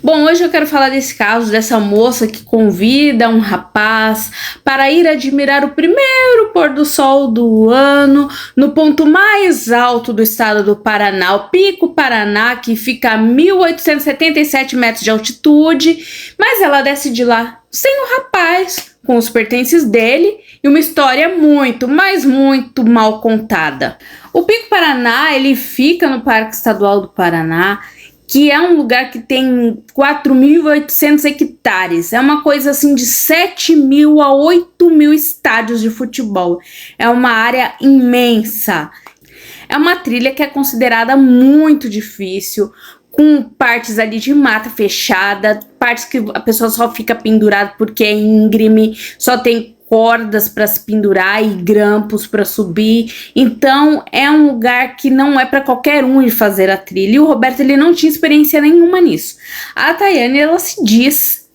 Bom, hoje eu quero falar desse caso dessa moça que convida um rapaz para ir admirar o primeiro pôr do sol do ano no ponto mais alto do estado do Paraná, o Pico Paraná, que fica a 1.877 metros de altitude, mas ela decide ir lá sem o rapaz, com os pertences dele e uma história muito, mas muito mal contada. O Pico Paraná, ele fica no Parque Estadual do Paraná, que é um lugar que tem 4.800 hectares. É uma coisa assim de 7.000 a 8.000 estádios de futebol. É uma área imensa. É uma trilha que é considerada muito difícil, com partes ali de mata fechada, partes que a pessoa só fica pendurada porque é íngreme, só tem cordas para se pendurar e grampos para subir. Então é um lugar que não é para qualquer um ir fazer a trilha. E o Roberto, ele não tinha experiência nenhuma nisso. A Tayane, ela se diz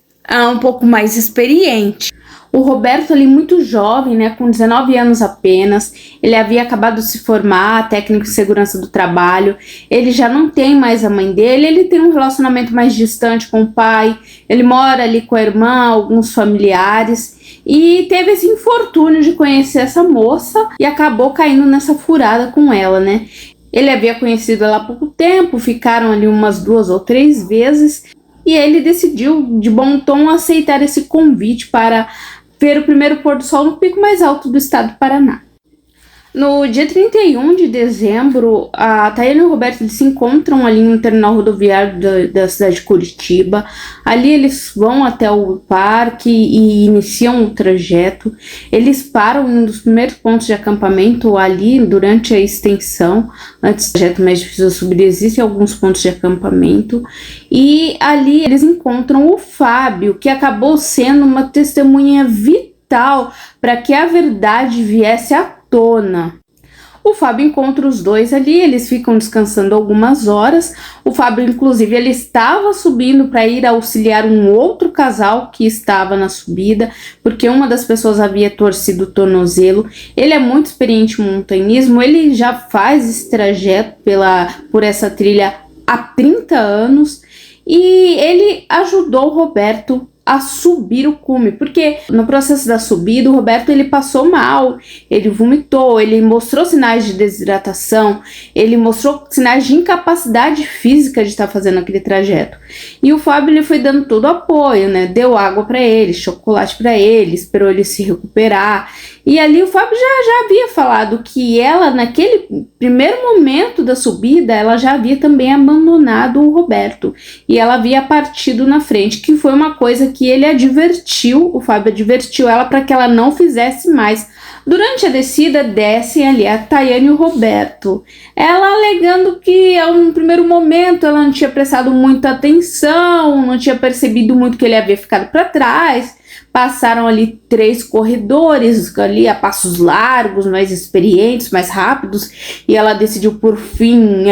um pouco mais experiente. O Roberto, ali muito jovem, né, com 19 anos apenas, ele havia acabado de se formar, técnico de segurança do trabalho, ele já não tem mais a mãe dele, ele tem um relacionamento mais distante com o pai, ele mora ali com a irmã, alguns familiares, e teve esse infortúnio de conhecer essa moça e acabou caindo nessa furada com ela, né. Ele havia conhecido ela há pouco tempo, ficaram ali umas 2 ou 3 vezes, e ele decidiu, de bom tom, aceitar esse convite para ver o primeiro pôr do sol no pico mais alto do estado do Paraná. No dia 31 de dezembro, a Tayane e o Roberto, eles se encontram ali no terminal rodoviário da cidade de Curitiba. Ali eles vão até o parque e iniciam o trajeto. Eles param em um dos primeiros pontos de acampamento ali durante a extensão. Antes do trajeto mais difícil de subir, existem alguns pontos de acampamento. E ali eles encontram o Fábio, que acabou sendo uma testemunha vital para que a verdade viesse à tona. O Fábio encontra os dois ali, eles ficam descansando algumas horas. O Fábio, inclusive, ele estava subindo para ir auxiliar um outro casal que estava na subida, porque uma das pessoas havia torcido o tornozelo. Ele é muito experiente em montanhismo, ele já faz esse trajeto por essa trilha há 30 anos e ele ajudou o Roberto a subir o cume, porque no processo da subida o Roberto, ele passou mal, ele vomitou, ele mostrou sinais de desidratação, ele mostrou sinais de incapacidade física de estar fazendo aquele trajeto. E o Fábio, ele foi dando todo o apoio, né? Deu água para ele, chocolate para ele, esperou ele se recuperar. E ali o Fábio já havia falado que ela, naquele primeiro momento da subida, ela já havia também abandonado o Roberto. E ela havia partido na frente, que foi uma coisa que ele advertiu, o Fábio advertiu ela para que ela não fizesse mais. Durante a descida, descem ali a Tayane e o Roberto. Ela alegando que, a um primeiro momento, ela não tinha prestado muita atenção, não tinha percebido muito que ele havia ficado para trás. Passaram ali 3 corredores, ali a passos largos, mais experientes, mais rápidos, e ela decidiu por fim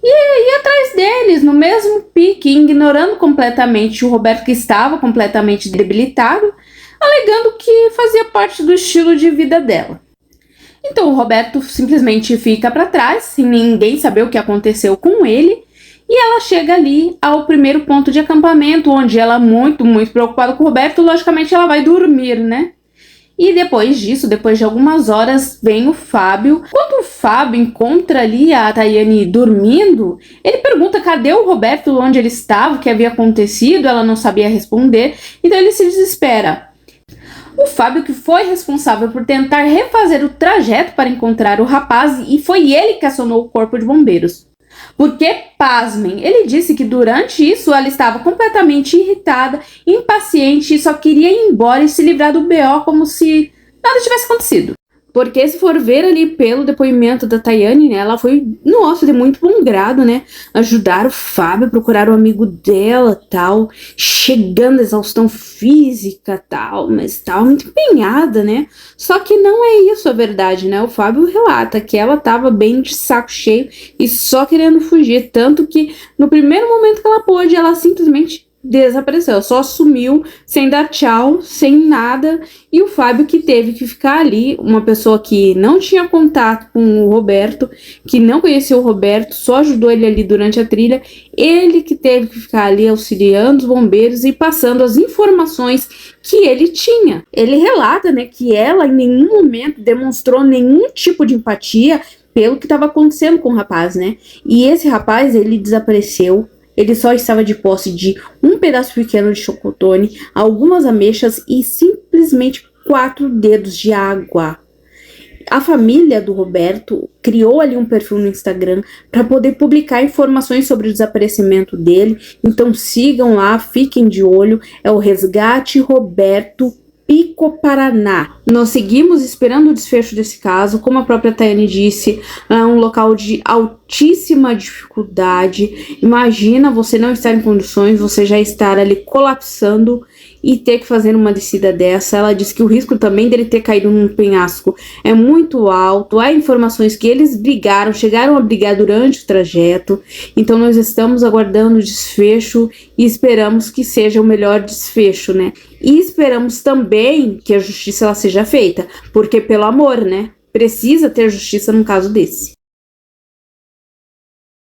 ir atrás deles, no mesmo pique, ignorando completamente o Roberto, que estava completamente debilitado, alegando que fazia parte do estilo de vida dela. Então o Roberto simplesmente fica para trás, sem ninguém saber o que aconteceu com ele. E ela chega ali ao primeiro ponto de acampamento, onde ela, muito, muito preocupada com o Roberto, logicamente ela vai dormir, né? E depois disso, depois de algumas horas, vem o Fábio. Quando o Fábio encontra ali a Tayane dormindo, ele pergunta cadê o Roberto, onde ele estava, o que havia acontecido, ela não sabia responder, então ele se desespera. O Fábio, que foi responsável por tentar refazer o trajeto para encontrar o rapaz, e foi ele que acionou o corpo de bombeiros. Porque, pasmem, ele disse que durante isso ela estava completamente irritada, impaciente e só queria ir embora e se livrar do BO como se nada tivesse acontecido. Porque se for ver ali pelo depoimento da Tayane, né, ela foi, nossa, de muito bom grado, né, ajudar o Fábio a procurar o amigo dela, tal, chegando à exaustão física, tal, mas estava muito empenhada, né, só que não é isso a verdade, né, o Fábio relata que ela estava bem de saco cheio e só querendo fugir, tanto que no primeiro momento que ela pôde, ela simplesmente desapareceu, só sumiu, sem dar tchau, sem nada. E o Fábio que teve que ficar ali, uma pessoa que não tinha contato com o Roberto, que não conhecia o Roberto, só ajudou ele ali durante a trilha, ele que teve que ficar ali auxiliando os bombeiros e passando as informações que ele tinha. Ele relata, né, que ela em nenhum momento demonstrou nenhum tipo de empatia pelo que estava acontecendo com o rapaz, né? E esse rapaz, ele desapareceu. Ele só estava de posse de um pedaço pequeno de chocotone, algumas ameixas e simplesmente 4 dedos de água. A família do Roberto criou ali um perfil no Instagram para poder publicar informações sobre o desaparecimento dele. Então sigam lá, fiquem de olho. É o Resgate Roberto Pico Paraná. Nós seguimos esperando o desfecho desse caso. Como a própria Tayane disse, é um local de altíssima dificuldade. Imagina você não estar em condições, você já estar ali colapsando e ter que fazer uma descida dessa. Ela disse que o risco também dele ter caído num penhasco é muito alto. Há informações que eles brigaram, chegaram a brigar durante o trajeto. Então nós estamos aguardando o desfecho e esperamos que seja o melhor desfecho, né? E esperamos também que a justiça ela seja feita, porque pelo amor, né? Precisa ter justiça num caso desse.